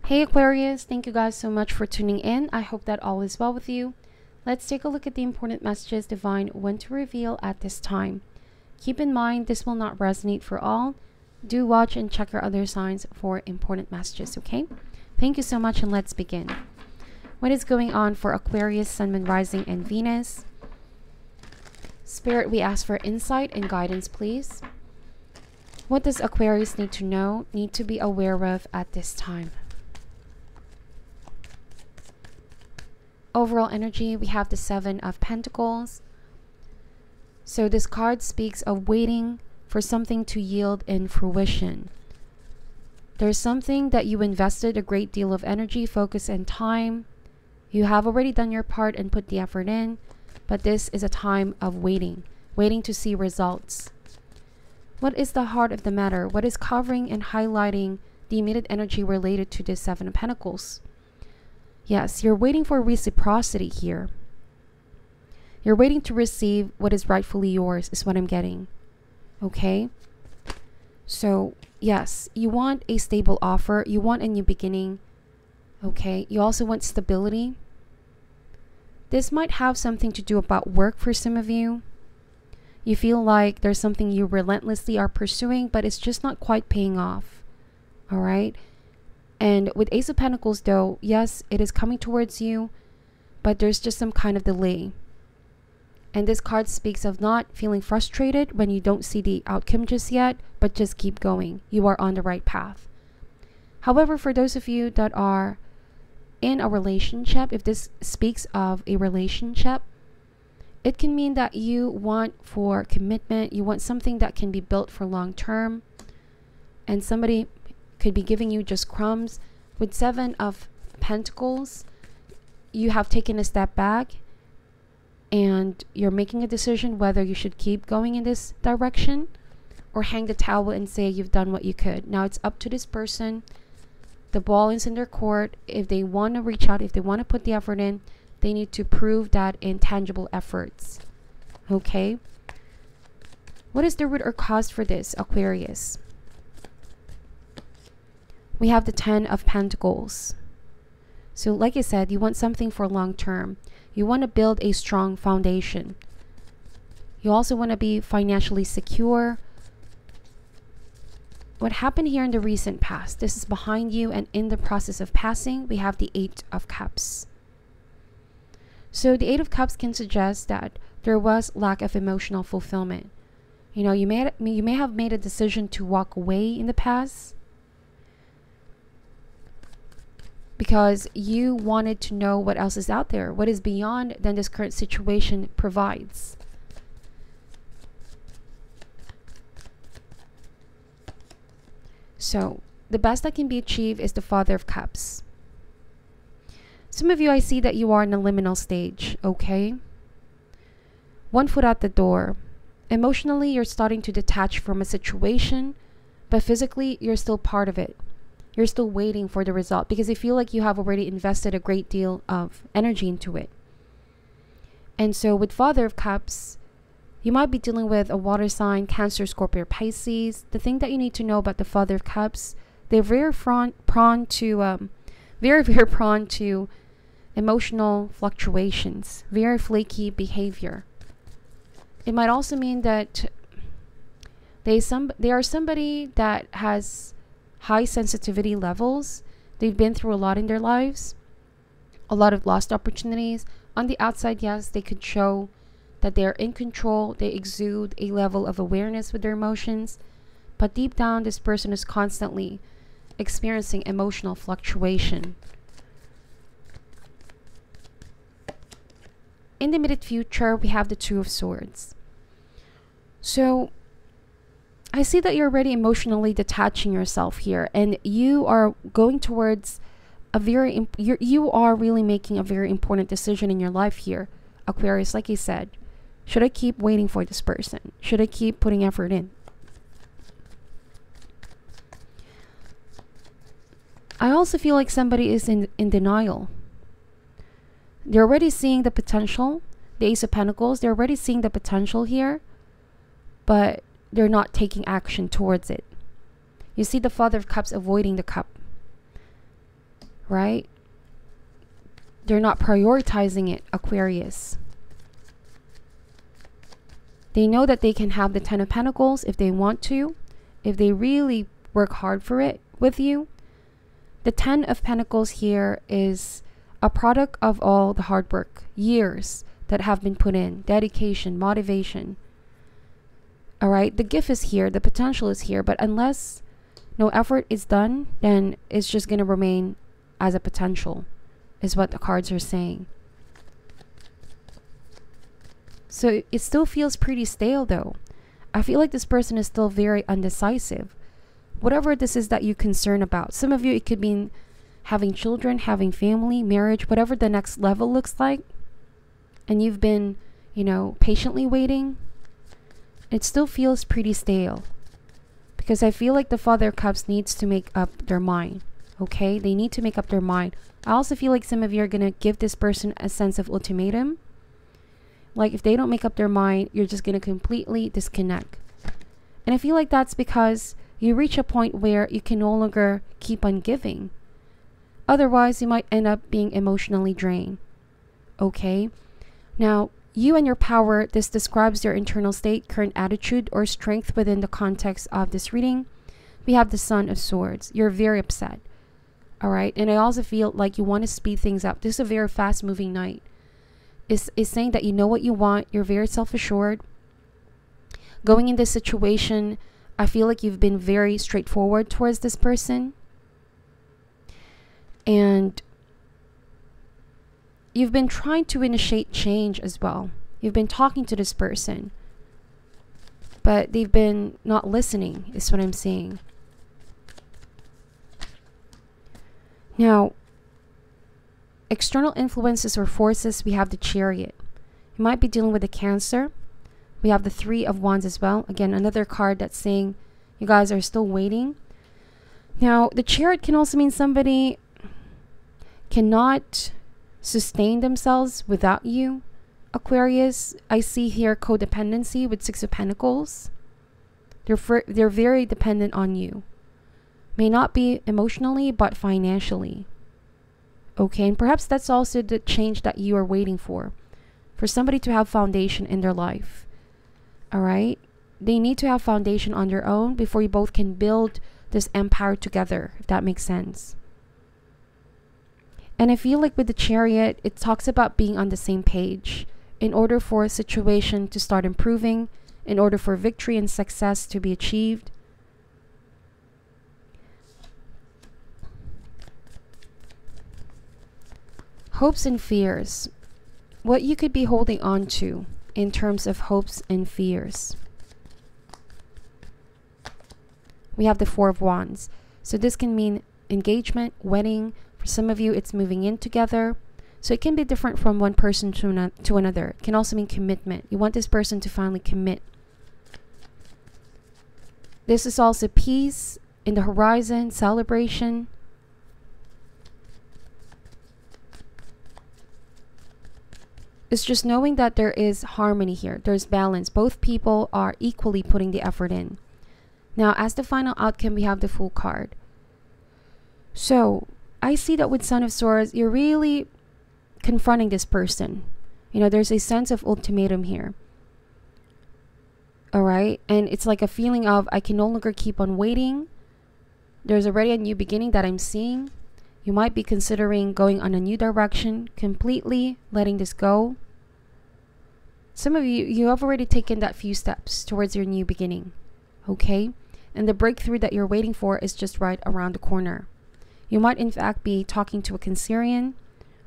Hey Aquarius, thank you guys so much for tuning in. I hope that all is well with you. Let's take a look at the important messages Divine want to reveal at this time. Keep in mind this will not resonate for all. Do watch and check your other signs for important messages, okay? Thank you so much and let's begin. What is going on for Aquarius, Sun, Moon, Rising, and Venus? Spirit, we ask for insight and guidance, please. What does Aquarius need to know, need to be aware of at this time? Overall energy, we have the Seven of Pentacles. So this card speaks of waiting for something to yield in fruition. There's something that you invested a great deal of energy, focus, and time. You have already done your part and put the effort in, but this is a time of waiting to see results. What is the heart of the matter? What is covering and highlighting the immediate energy related to this Seven of Pentacles? Yes, you're waiting for reciprocity here. You're waiting to receive what is rightfully yours, is what I'm getting. Okay? So, yes, you want a stable offer. You want a new beginning. Okay? You also want stability. This might have something to do about work for some of you. You feel like there's something you relentlessly are pursuing, but it's just not quite paying off. All right? And with Ace of Pentacles, though, yes, it is coming towards you, but there's just some kind of delay. And this card speaks of not feeling frustrated when you don't see the outcome just yet, but just keep going. You are on the right path. However, for those of you that are in a relationship, if this speaks of a relationship, it can mean that you want for commitment, you want something that can be built for long term, and somebody could be giving you just crumbs. With Seven of Pentacles, you have taken a step back and you're making a decision whether you should keep going in this direction or hang the towel and say you've done what you could. Now it's up to this person. The ball is in their court. If they want to reach out, if they want to put the effort in, they need to prove that in tangible efforts. Okay? What is the root or cause for this, Aquarius? We have the Ten of Pentacles. So like I said, you want something for long term. You want to build a strong foundation. You also want to be financially secure. What happened here in the recent past, this is behind you, and in the process of passing, we have the Eight of Cups. So the Eight of Cups can suggest that there was lack of emotional fulfillment. You know, you may have made a decision to walk away in the past because you wanted to know what else is out there, what is beyond than this current situation provides. So the best that can be achieved is the Father of Cups. Some of you, I see that you are in a liminal stage, okay? One foot out the door. Emotionally, you're starting to detach from a situation, but physically, you're still part of it. You're still waiting for the result because you feel like you have already invested a great deal of energy into it. And so with Father of Cups, you might be dealing with a water sign, Cancer, Scorpio, Pisces. The thing that you need to know about the Father of Cups, they're very prone to emotional fluctuations, very flaky behavior. It might also mean that they are somebody that has high sensitivity levels. They've been through a lot in their lives, a lot of lost opportunities. On the outside, yes, they could show that they're in control. They exude a level of awareness with their emotions, but deep down, this person is constantly experiencing emotional fluctuation. In the immediate future, we have the Two of Swords. So I see that you're already emotionally detaching yourself here, and you are going towards a you are really making a very important decision in your life here, Aquarius. Like I said, should I keep waiting for this person? Should I keep putting effort in? I also feel like somebody is in denial. They're already seeing the potential. The Ace of Pentacles, they're already seeing the potential here, but they're not taking action towards it. You see the Father of Cups avoiding the cup. right? They're not prioritizing it, Aquarius. They know that they can have the Ten of Pentacles if they want to, if they really work hard for it with you. The Ten of Pentacles here is a product of all the hard work, years that have been put in, dedication, motivation. All right, the gift is here, the potential is here, but unless no effort is done, then it's just going to remain as a potential, is what the cards are saying. So it still feels pretty stale though. I feel like this person is still very undecisive. Whatever this is that you're concerned about. Some of you, it could mean having children, having family, marriage, whatever the next level looks like. And you've been, you know, patiently waiting. It still feels pretty stale. Because I feel like the Father of Cups needs to make up their mind. Okay? They need to make up their mind. I also feel like some of you are going to give this person a sense of ultimatum. Like if they don't make up their mind, you're just going to completely disconnect. And I feel like that's because you reach a point where you can no longer keep on giving. Otherwise, you might end up being emotionally drained. Okay? Now, you and your power, this describes your internal state, current attitude, or strength within the context of this reading. We have the Sun of Swords. You're very upset. All right? And I also feel like you want to speed things up. This is a very fast-moving night. It's saying that you know what you want. You're very self-assured. Going in this situation, I feel like you've been very straightforward towards this person. And you've been trying to initiate change as well. You've been talking to this person. But they've been not listening, is what I'm saying. Now, external influences or forces, we have the Chariot. You might be dealing with a Cancer. We have the Three of Wands as well. Again, another card that's saying you guys are still waiting. Now, the Chariot can also mean somebody cannot sustain themselves without you, Aquarius. I see here codependency with Six of Pentacles. They're very dependent on you. May not be emotionally, but financially. Okay, and perhaps that's also the change that you are waiting for somebody to have foundation in their life. All right, they need to have foundation on their own before you both can build this empire together, if that makes sense. And I feel like with the Chariot, it talks about being on the same page in order for a situation to start improving, in order for victory and success to be achieved. Hopes and fears. What you could be holding on to in terms of hopes and fears. We have the Four of Wands. So this can mean engagement, wedding. For some of you, it's moving in together. So it can be different from one person to another. It can also mean commitment. You want this person to finally commit. This is also peace in the horizon, celebration. It's just knowing that there is harmony here. There's balance. Both people are equally putting the effort in. Now, as the final outcome, we have the Fool card. So, I see that with Son of Swords, you're really confronting this person. You know, there's a sense of ultimatum here. Alright? And it's like a feeling of, I can no longer keep on waiting. There's already a new beginning that I'm seeing. You might be considering going on a new direction, completely letting this go. Some of you have already taken that few steps towards your new beginning. Okay? And the breakthrough that you're waiting for is just right around the corner. You might in fact be talking to a Cancerian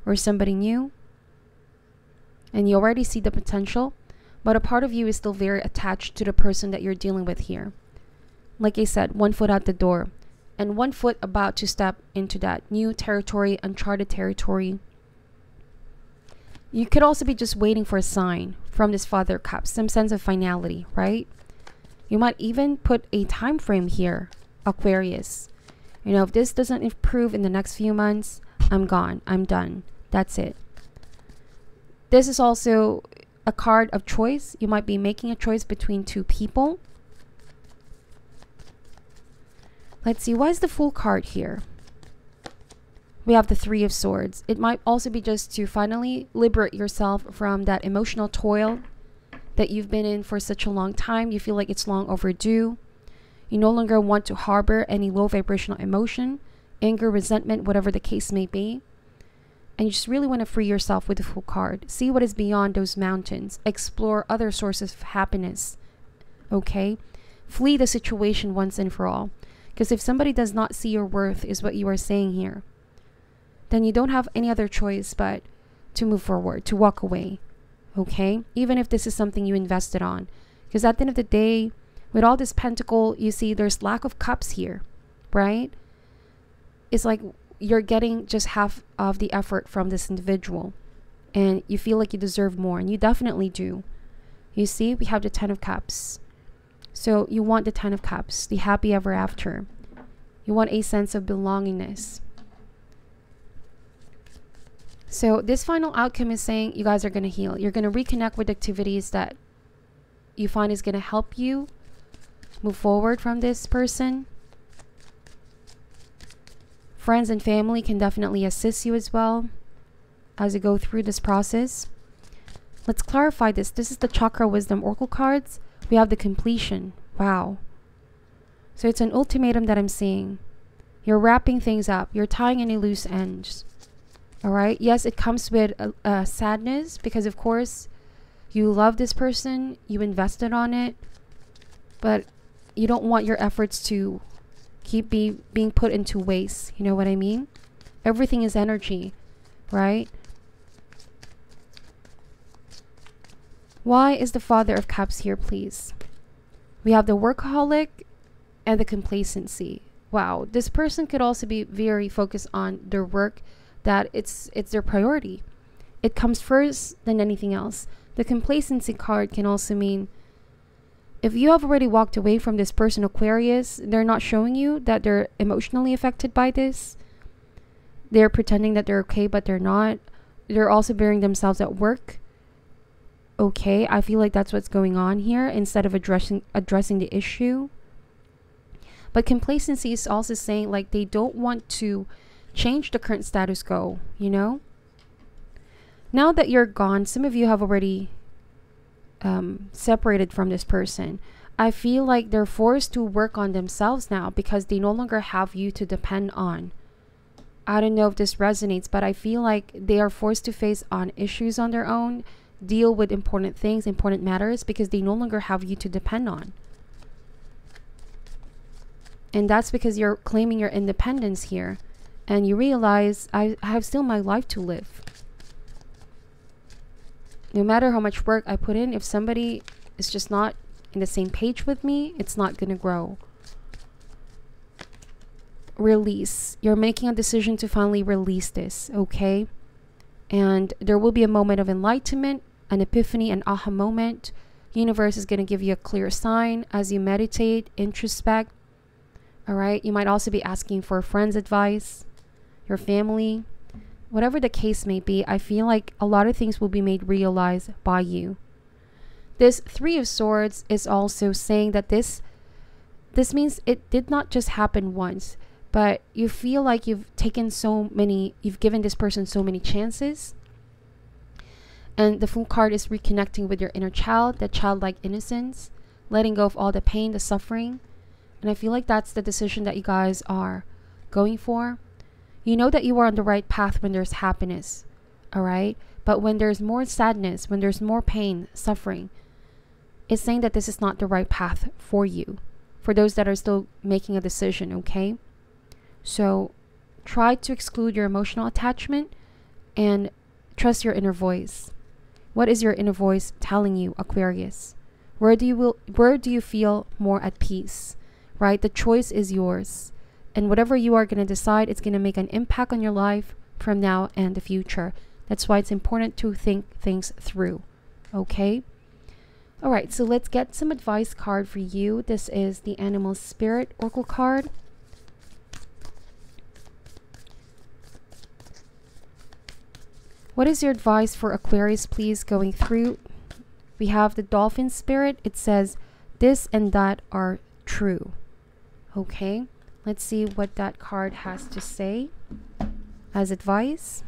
or somebody new. And you already see the potential. But a part of you is still very attached to the person that you're dealing with here. Like I said, 1 foot out the door. And 1 foot about to step into that new territory, uncharted territory. You could also be just waiting for a sign from this Father of Cups, some sense of finality, right? You might even put a time frame here, Aquarius. You know, if this doesn't improve in the next few months, I'm gone. I'm done. That's it. This is also a card of choice. You might be making a choice between two people. Let's see, why is the Fool card here? we have the Three of Swords. It might also be just to finally liberate yourself from that emotional toil that you've been in for such a long time. You feel like it's long overdue. You no longer want to harbor any low vibrational emotion, anger, resentment, whatever the case may be. And you just really want to free yourself with the Fool card. See what is beyond those mountains. Explore other sources of happiness. Okay? Flee the situation once and for all. Because if somebody does not see your worth, is what you are saying here, then you don't have any other choice but to move forward, to walk away. Okay? Even if this is something you invested on. Because at the end of the day, with all this pentacle, you see there's lack of cups here. Right? It's like you're getting just half of the effort from this individual. And you feel like you deserve more. And you definitely do. You see, we have the Ten of Cups. So you want the Ten of Cups, the happy ever after. You want a sense of belongingness. So this final outcome is saying you guys are going to heal. You're going to reconnect with activities that you find is going to help you move forward from this person. Friends and family can definitely assist you as well as you go through this process. Let's clarify this. This is the Chakra Wisdom Oracle cards. We have the completion. Wow. So it's an ultimatum that I'm seeing. You're wrapping things up. You're tying any loose ends. Alright? Yes, it comes with sadness because, of course, you love this person. You invested on it. But you don't want your efforts to keep being put into waste. You know what I mean? Everything is energy, right? Why is the Father of Cups here, please? We have the workaholic and the complacency. Wow, this person could also be very focused on their work, that it's their priority. It comes first than anything else. The complacency card can also mean if you have already walked away from this person, Aquarius, they're not showing you that they're emotionally affected by this. They're pretending that they're okay, but they're not. They're also burying themselves at work. Okay, I feel like that's what's going on here instead of addressing the issue. But complacency is also saying like they don't want to change the current status quo, you know? Now that you're gone, some of you have already separated from this person. I feel like they're forced to work on themselves now because they no longer have you to depend on. I don't know if this resonates, but I feel like they are forced to face on issues on their own, deal with important things, important matters, because they no longer have you to depend on. And that's because you're claiming your independence here. And you realize, I have still my life to live. No matter how much work I put in, if somebody is just not in the same page with me, it's not going to grow. Release. You're making a decision to finally release this, okay? And there will be a moment of enlightenment, an epiphany, an aha moment. Universe is going to give you a clear sign as you meditate, introspect. All right? You might also be asking for a friend's advice, your family. Whatever the case may be, I feel like a lot of things will be made realized by you. This Three of Swords is also saying that this means it did not just happen once, but you feel like you've given this person so many chances. And the Fool card is reconnecting with your inner child, that childlike innocence, letting go of all the pain, the suffering. And I feel like that's the decision that you guys are going for. You know that you are on the right path when there's happiness, all right? But when there's more sadness, when there's more pain, suffering, it's saying that this is not the right path for you, for those that are still making a decision, okay? So try to exclude your emotional attachment and trust your inner voice. What is your inner voice telling you, Aquarius? Where do you feel more at peace, right? The choice is yours. And whatever you are going to decide, it's going to make an impact on your life from now and the future. That's why it's important to think things through. Okay? All right, so let's get some advice card for you. This is the Animal Spirit Oracle card. What is your advice for Aquarius, please, going through? We have the Dolphin Spirit. It says, this and that are true. Okay? Let's see what that card has to say. as advice.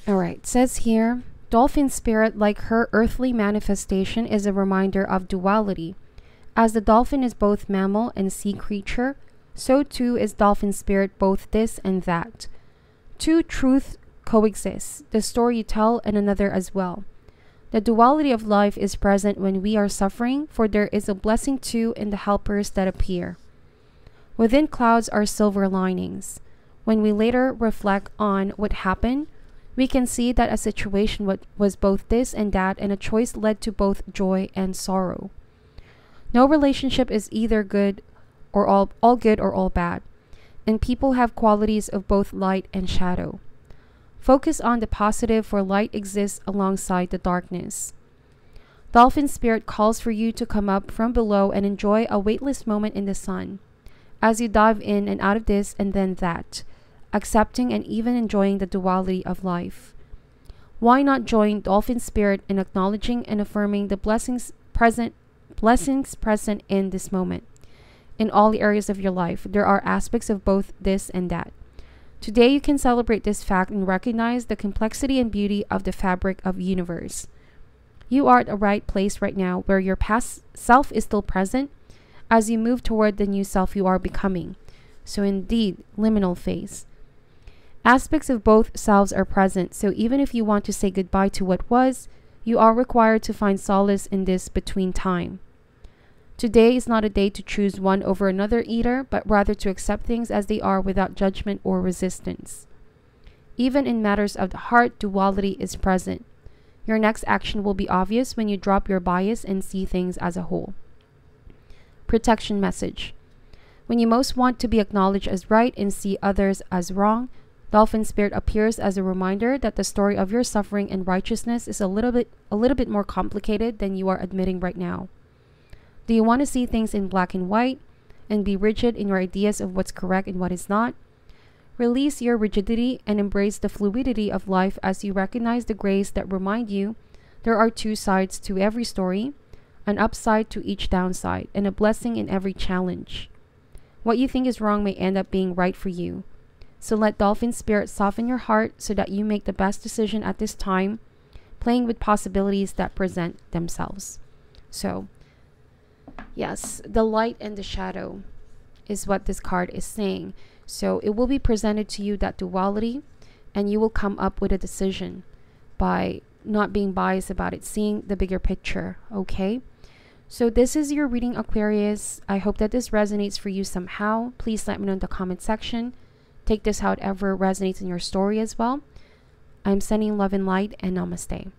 Alright, says here, dolphin spirit, like her earthly manifestation, is a reminder of duality. As the dolphin is both mammal and sea creature, so too is dolphin spirit both this and that. Two truths coexist, the story you tell and another as well. The duality of life is present when we are suffering, for there is a blessing too in the helpers that appear. Within clouds are silver linings. When we later reflect on what happened, we can see that a situation was both this and that, and a choice led to both joy and sorrow. No relationship is either good or all good or all bad, and people have qualities of both light and shadow. Focus on the positive, for light exists alongside the darkness. Dolphin spirit calls for you to come up from below and enjoy a weightless moment in the sun, as you dive in and out of this and then that, accepting and even enjoying the duality of life. Why not join dolphin spirit in acknowledging and affirming the blessings present in this moment? In all the areas of your life, there are aspects of both this and that. Today you can celebrate this fact and recognize the complexity and beauty of the fabric of universe. You are at the right place right now, where your past self is still present as you move toward the new self you are becoming. So indeed, liminal phase. Aspects of both selves are present, so even if you want to say goodbye to what was, you are required to find solace in this between time. Today is not a day to choose one over another either, but rather to accept things as they are without judgment or resistance. Even in matters of the heart, duality is present. Your next action will be obvious when you drop your bias and see things as a whole. Protection message. When you most want to be acknowledged as right and see others as wrong, dolphin spirit appears as a reminder that the story of your suffering and righteousness is a little bit more complicated than you are admitting right now. Do you want to see things in black and white and be rigid in your ideas of what's correct and what is not? Release your rigidity and embrace the fluidity of life as you recognize the grace that remind you there are two sides to every story, an upside to each downside, and a blessing in every challenge. What you think is wrong may end up being right for you. So let dolphin spirit soften your heart so that you make the best decision at this time, playing with possibilities that present themselves. So, yes, the light and the shadow is what this card is saying. So it will be presented to you, that duality, and you will come up with a decision by not being biased about it, seeing the bigger picture, okay? So this is your reading, Aquarius. I hope that this resonates for you somehow. Please let me know in the comment section. Take this however resonates in your story as well. I'm sending love and light, and namaste.